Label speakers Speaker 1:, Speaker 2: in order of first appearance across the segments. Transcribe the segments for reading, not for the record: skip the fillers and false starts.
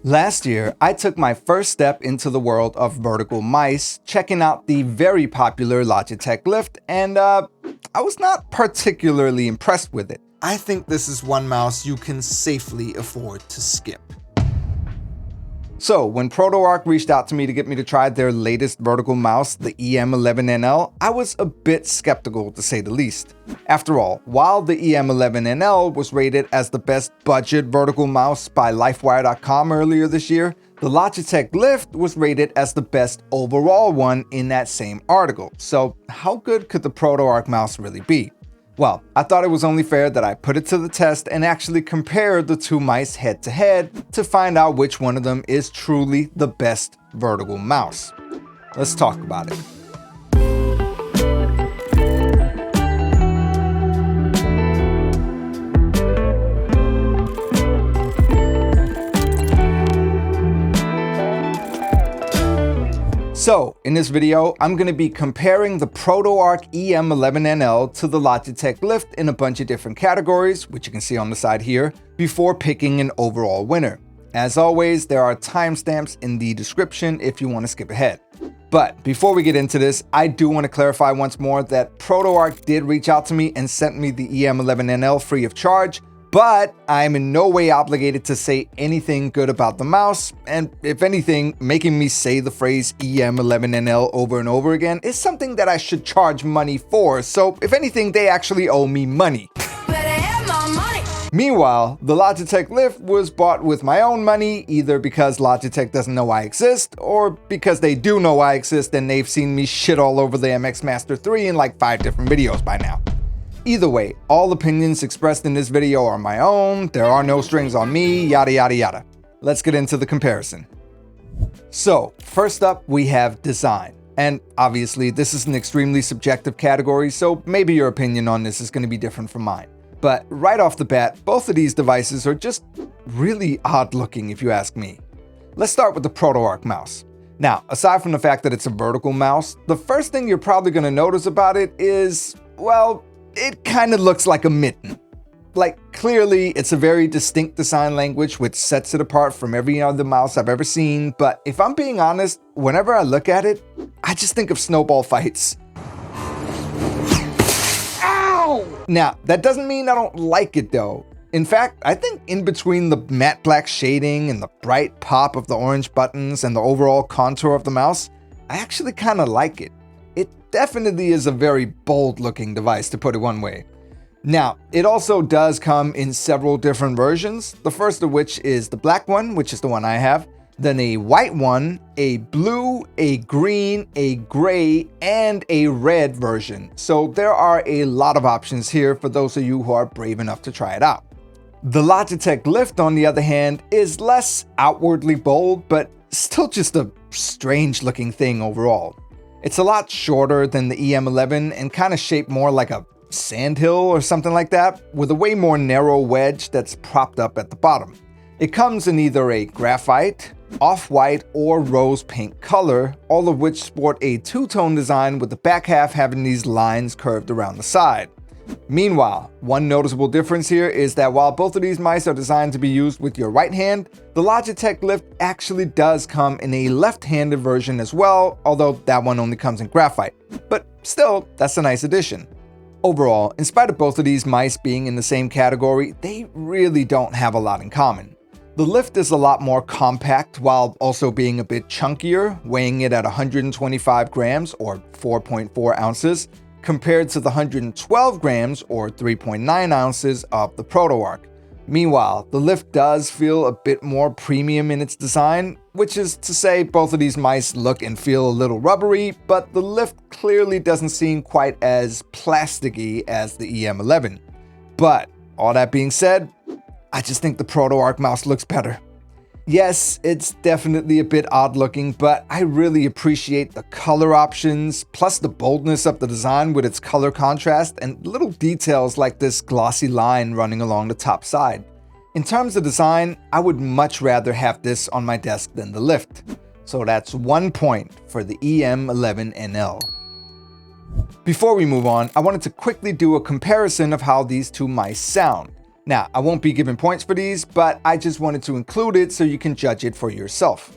Speaker 1: Last year, I took my first step into the world of vertical mice, checking out the very popular Logitech Lift, and I was not particularly impressed with it. I think this is one mouse you can safely afford to skip. So when ProtoArc reached out to me to get me to try their latest vertical mouse, the EM11 NL, I was a bit skeptical to say the least. After all, while the EM11 NL was rated as the best budget vertical mouse by Lifewire.com earlier this year, the Logitech Lift was rated as the best overall one in that same article. So how good could the ProtoArc mouse really be? Well, I thought it was only fair that I put it to the test and actually compare the two mice head to head to find out which one of them is truly the best vertical mouse. Let's talk about it. So, in this video, I'm going to be comparing the ProtoArc EM11 NL to the Logitech Lift in a bunch of different categories, which you can see on the side here, before picking an overall winner. As always, there are timestamps in the description if you want to skip ahead. But before we get into this, I do want to clarify once more that ProtoArc did reach out to me and sent me the EM11 NL free of charge, but I'm in no way obligated to say anything good about the mouse, and if anything, making me say the phrase EM11 NL over and over again is something that I should charge money for, so if anything, they actually owe me money. Meanwhile, the Logitech Lift was bought with my own money, either because Logitech doesn't know I exist, or because they do know I exist and they've seen me shit all over the MX Master 3 in like 5 different videos by now. Either way, all opinions expressed in this video are my own, there are no strings on me, yada yada yada. Let's get into the comparison. So, first up we have design. And obviously this is an extremely subjective category, so maybe your opinion on this is going to be different from mine. But right off the bat, both of these devices are just really odd looking if you ask me. Let's start with the ProtoArc mouse. Now, aside from the fact that it's a vertical mouse, the first thing you're probably going to notice about it is, well, it kind of looks like a mitten. Like, clearly, it's a very distinct design language which sets it apart from every other mouse I've ever seen, but if I'm being honest, whenever I look at it, I just think of snowball fights. Ow! Now, that doesn't mean I don't like it though. In fact, I think in between the matte black shading and the bright pop of the orange buttons and the overall contour of the mouse, I actually kind of like it. It definitely is a very bold looking device, to put it one way. Now, it also does come in several different versions, the first of which is the black one, which is the one I have, then a white one, a blue, a green, a gray, and a red version. So there are a lot of options here for those of you who are brave enough to try it out. The Logitech Lift, on the other hand, is less outwardly bold, but still just a strange looking thing overall. It's a lot shorter than the EM11 and kind of shaped more like a sandhill or something like that, with a way more narrow wedge that's propped up at the bottom. It comes in either a graphite, off-white, or rose pink color, all of which sport a two-tone design with the back half having these lines curved around the side. Meanwhile, one noticeable difference here is that while both of these mice are designed to be used with your right hand, the Logitech Lift actually does come in a left-handed version as well, although that one only comes in graphite. But still, that's a nice addition. Overall, in spite of both of these mice being in the same category, they really don't have a lot in common. The Lift is a lot more compact while also being a bit chunkier, weighing it at 125 grams or 4.4 ounces, compared to the 112 grams or 3.9 ounces of the ProtoArc. Meanwhile, the Lift does feel a bit more premium in its design, which is to say both of these mice look and feel a little rubbery, but the Lift clearly doesn't seem quite as plasticky as the EM11. But all that being said, I just think the ProtoArc mouse looks better. Yes, it's definitely a bit odd looking, but I really appreciate the color options, plus the boldness of the design with its color contrast and little details like this glossy line running along the top side. In terms of design, I would much rather have this on my desk than the Lift. So that's 1 point for the EM11 NL. Before we move on, I wanted to quickly do a comparison of how these two mice sound. Now, I won't be giving points for these, but I just wanted to include it so you can judge it for yourself.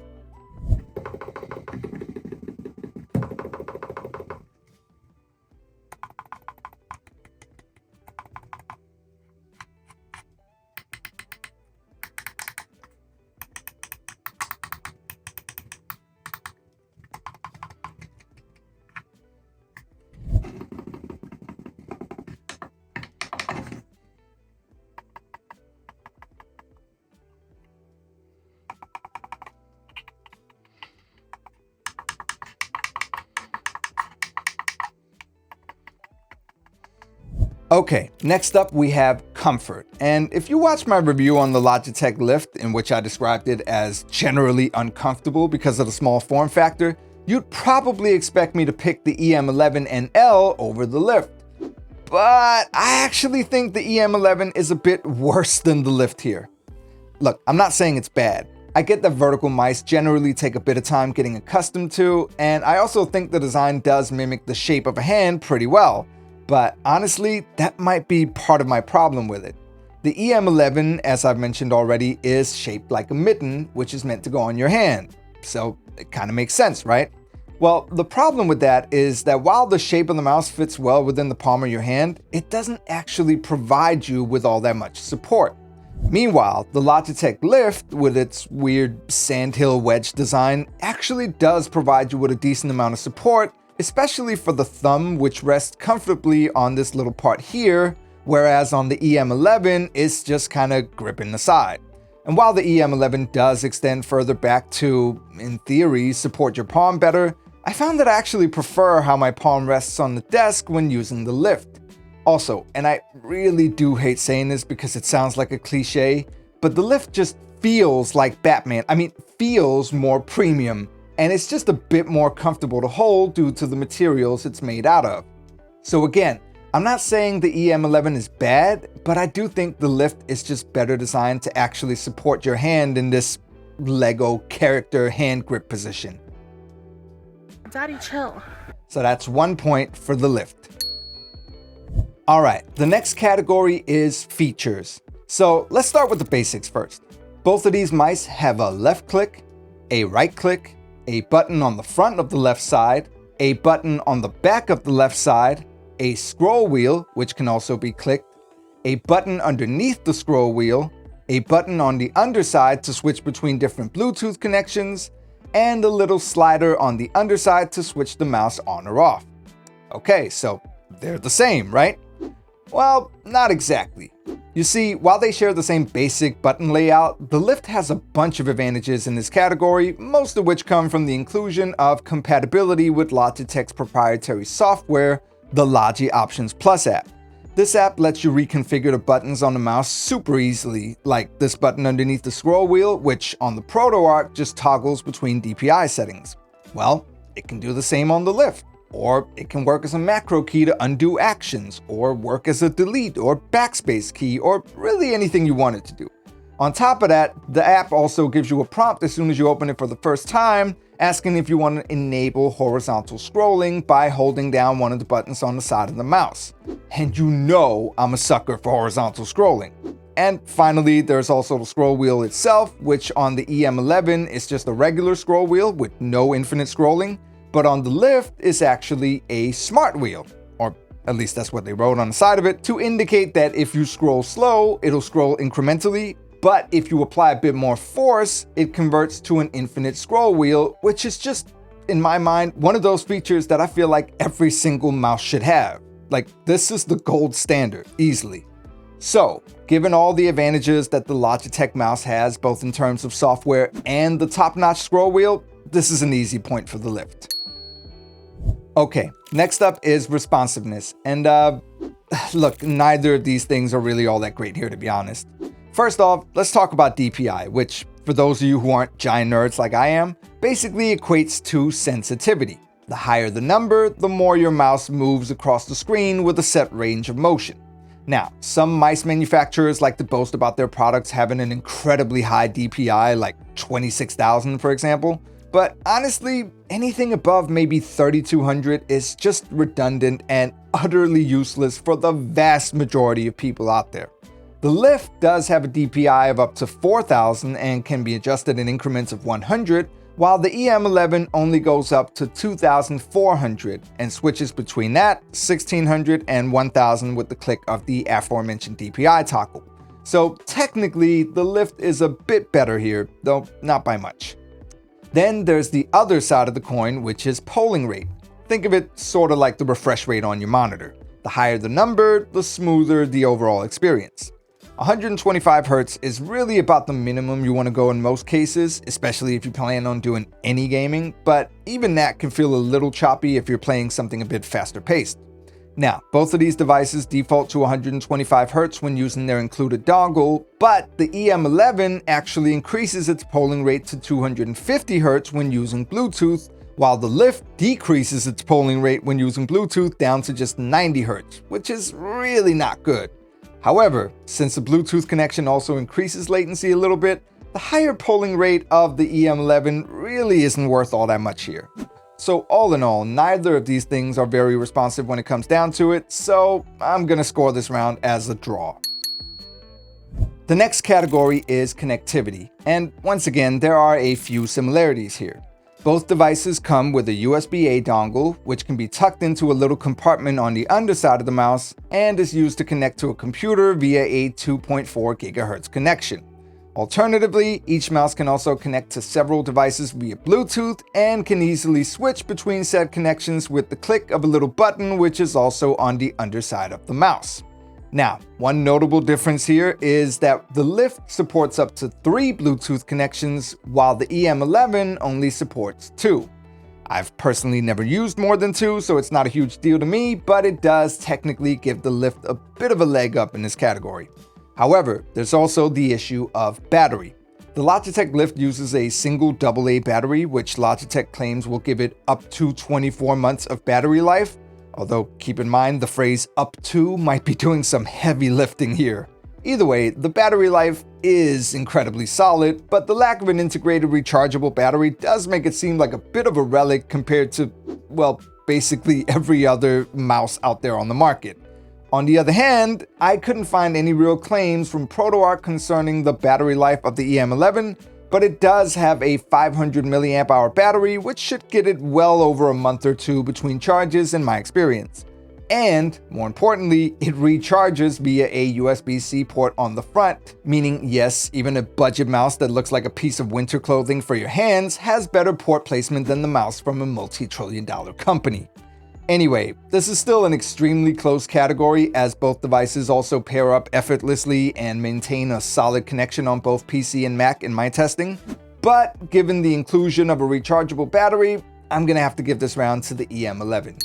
Speaker 1: Okay, next up we have comfort. And if you watch my review on the Logitech Lift, in which I described it as generally uncomfortable because of the small form factor, you'd probably expect me to pick the EM11 NL over the Lift. But I actually think the EM11 is a bit worse than the Lift here. Look, I'm not saying it's bad. I get that vertical mice generally take a bit of time getting accustomed to, and I also think the design does mimic the shape of a hand pretty well. But honestly, that might be part of my problem with it. The EM11, as I've mentioned already, is shaped like a mitten, which is meant to go on your hand. So it kind of makes sense, right? Well, the problem with that is that while the shape of the mouse fits well within the palm of your hand, it doesn't actually provide you with all that much support. Meanwhile, the Logitech Lift, with its weird sandhill wedge design, actually does provide you with a decent amount of support, especially for the thumb, which rests comfortably on this little part here, whereas on the EM11, it's just kind of gripping the side. And while the EM11 does extend further back to, in theory, support your palm better, I found that I actually prefer how my palm rests on the desk when using the Lift. Also, and I really do hate saying this because it sounds like a cliche, but the Lift just feels like Batman. I mean, feels more premium. And it's just a bit more comfortable to hold due to the materials it's made out of. So again, I'm not saying the EM11 is bad, but I do think the Lift is just better designed to actually support your hand in this Lego character hand grip position.
Speaker 2: Daddy, chill.
Speaker 1: So that's 1 point for the Lift. All right, the next category is features. So let's start with the basics first. Both of these mice have a left click, a right click, a button on the front of the left side, a button on the back of the left side, a scroll wheel, which can also be clicked, a button underneath the scroll wheel, a button on the underside to switch between different Bluetooth connections, and a little slider on the underside to switch the mouse on or off. Okay, so they're the same, right? Well, not exactly. You see, while they share the same basic button layout, the Lift has a bunch of advantages in this category, most of which come from the inclusion of compatibility with Logitech's proprietary software, the Logi Options Plus app. This app lets you reconfigure the buttons on the mouse super easily, like this button underneath the scroll wheel, which on the ProtoArc just toggles between DPI settings. Well, it can do the same on the Lift. Or it can work as a macro key to undo actions, or work as a delete or backspace key, or really anything you want it to do. On top of that, the app also gives you a prompt as soon as you open it for the first time, asking if you want to enable horizontal scrolling by holding down one of the buttons on the side of the mouse. And you know I'm a sucker for horizontal scrolling. And finally, there's also the scroll wheel itself, which on the EM11 is just a regular scroll wheel with no infinite scrolling. But on the Lift is actually a smart wheel, or at least that's what they wrote on the side of it, to indicate that if you scroll slow, it'll scroll incrementally, but if you apply a bit more force, it converts to an infinite scroll wheel, which is just, in my mind, one of those features that I feel like every single mouse should have. Like, this is the gold standard, easily. So, given all the advantages that the Logitech mouse has, both in terms of software and the top-notch scroll wheel, this is an easy point for the Lift. Okay, next up is responsiveness. And look, neither of these things are really all that great here, to be honest. First off, let's talk about DPI, which, for those of you who aren't giant nerds like I am, basically equates to sensitivity. The higher the number, the more your mouse moves across the screen with a set range of motion. Now, some mice manufacturers like to boast about their products having an incredibly high DPI, like 26,000 for example. But honestly, anything above maybe 3,200 is just redundant and utterly useless for the vast majority of people out there. The Lift does have a DPI of up to 4,000 and can be adjusted in increments of 100, while the EM11 only goes up to 2,400 and switches between that, 1,600 and 1,000 with the click of the aforementioned DPI toggle. So technically, the Lift is a bit better here, though not by much. Then there's the other side of the coin, which is polling rate. Think of it sort of like the refresh rate on your monitor. The higher the number, the smoother the overall experience. 125 Hz is really about the minimum you want to go in most cases, especially if you plan on doing any gaming, but even that can feel a little choppy if you're playing something a bit faster paced. Now, both of these devices default to 125 Hz when using their included dongle, but the EM11 actually increases its polling rate to 250 Hz when using Bluetooth, while the Lift decreases its polling rate when using Bluetooth down to just 90 Hz, which is really not good. However, since the Bluetooth connection also increases latency a little bit, the higher polling rate of the EM11 really isn't worth all that much here. So all in all, neither of these things are very responsive when it comes down to it, so I'm gonna score this round as a draw. The next category is connectivity, and once again, there are a few similarities here. Both devices come with a USB-A dongle, which can be tucked into a little compartment on the underside of the mouse and is used to connect to a computer via a 2.4 GHz connection. Alternatively, each mouse can also connect to several devices via Bluetooth and can easily switch between said connections with the click of a little button, which is also on the underside of the mouse. Now, one notable difference here is that the Lift supports up to 3 Bluetooth connections, while the EM11 only supports 2. I've personally never used more than 2, so it's not a huge deal to me, but it does technically give the Lift a bit of a leg up in this category. However, there's also the issue of battery. The Logitech Lift uses a single AA battery, which Logitech claims will give it up to 24 months of battery life. Although, keep in mind, the phrase up to might be doing some heavy lifting here. Either way, the battery life is incredibly solid, but the lack of an integrated rechargeable battery does make it seem like a bit of a relic compared to, well, basically every other mouse out there on the market. On the other hand, I couldn't find any real claims from ProtoArc concerning the battery life of the EM11, but it does have a 500 mAh battery, which should get it well over a month or two between charges in my experience. And, more importantly, it recharges via a USB-C port on the front, meaning yes, even a budget mouse that looks like a piece of winter clothing for your hands has better port placement than the mouse from a multi-trillion-dollar company. Anyway, this is still an extremely close category as both devices also pair up effortlessly and maintain a solid connection on both PC and Mac in my testing. But given the inclusion of a rechargeable battery, I'm gonna have to give this round to the EM11.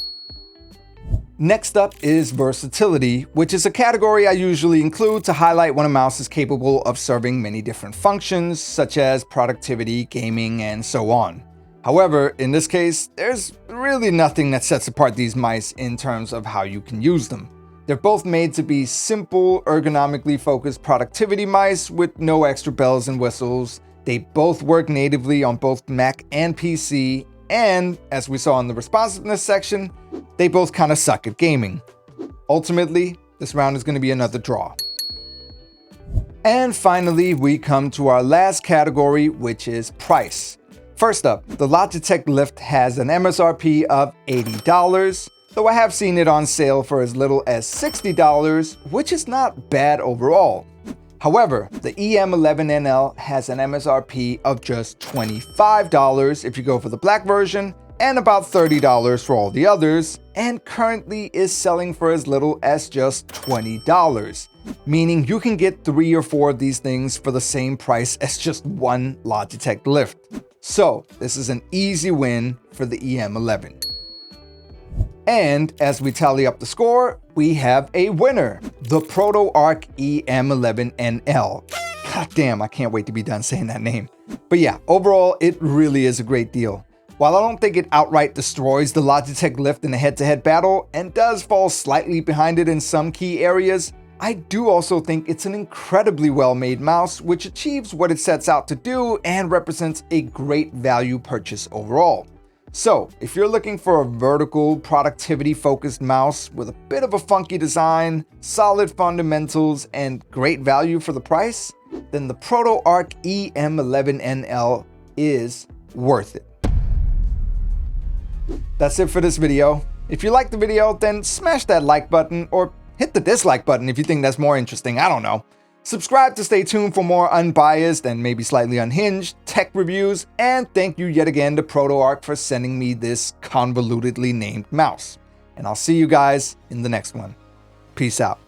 Speaker 1: Next up is versatility, which is a category I usually include to highlight when a mouse is capable of serving many different functions, such as productivity, gaming, and so on. However, in this case, there's really nothing that sets apart these mice in terms of how you can use them. They're both made to be simple, ergonomically focused productivity mice with no extra bells and whistles. They both work natively on both Mac and PC, and as we saw in the responsiveness section, they both kind of suck at gaming. Ultimately, this round is going to be another draw. And finally, we come to our last category, which is price. First up, the Logitech Lift has an MSRP of $80, though I have seen it on sale for as little as $60, which is not bad overall. However, the EM11 NL has an MSRP of just $25 if you go for the black version, and about $30 for all the others, and currently is selling for as little as just $20, meaning you can get 3 or 4 of these things for the same price as just one Logitech Lift. So this is an easy win for the EM11. And as we tally up the score, we have a winner, the ProtoArc EM11 NL. God damn, I can't wait to be done saying that name. But yeah, overall, it really is a great deal. While I don't think it outright destroys the Logitech Lift in a head-to-head battle, and does fall slightly behind it in some key areas, I do also think it's an incredibly well-made mouse which achieves what it sets out to do and represents a great value purchase overall. So if you're looking for a vertical, productivity-focused mouse with a bit of a funky design, solid fundamentals, and great value for the price, then the ProtoArc EM11 NL is worth it. That's it for this video. If you liked the video, then smash that like button or hit the dislike button if you think that's more interesting. I don't know. Subscribe to stay tuned for more unbiased and maybe slightly unhinged tech reviews. And thank you yet again to ProtoArc for sending me this convolutedly named mouse. And I'll see you guys in the next one. Peace out.